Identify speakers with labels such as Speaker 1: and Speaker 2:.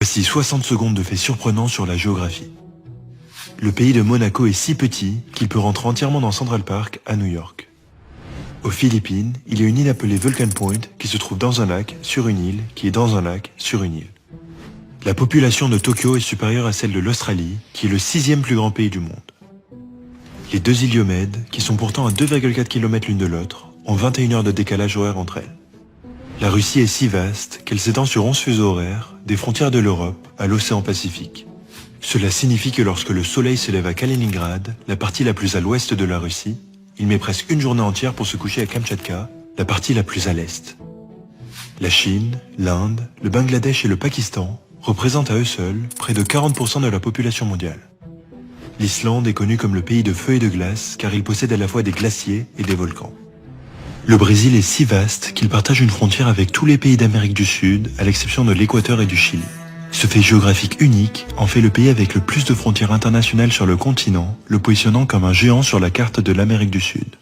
Speaker 1: Voici 60 secondes de faits surprenants sur la géographie. Le pays de Monaco est si petit qu'il peut rentrer entièrement dans Central Park à New York. Aux Philippines, il y a une île appelée Vulcan Point qui se trouve dans un lac sur une île qui est dans un lac sur une île. La population de Tokyo est supérieure à celle de l'Australie, qui est le 6e plus grand pays du monde. Les deux Iliomèdes, qui sont pourtant à 2,4 km l'une de l'autre, ont 21 heures de décalage horaire entre elles. La Russie est si vaste qu'elle s'étend sur 11 fuseaux horaires, des frontières de l'Europe à l'océan Pacifique. Cela signifie que lorsque le soleil se lève à Kaliningrad, la partie la plus à l'ouest de la Russie, il met presque une journée entière pour se coucher à Kamtchatka, la partie la plus à l'est. La Chine, l'Inde, le Bangladesh et le Pakistan représentent à eux seuls près de 40% de la population mondiale. L'Islande est connue comme le pays de feu et de glace car il possède à la fois des glaciers et des volcans. Le Brésil est si vaste qu'il partage une frontière avec tous les pays d'Amérique du Sud, à l'exception de l'Équateur et du Chili. Ce fait géographique unique en fait le pays avec le plus de frontières internationales sur le continent, le positionnant comme un géant sur la carte de l'Amérique du Sud.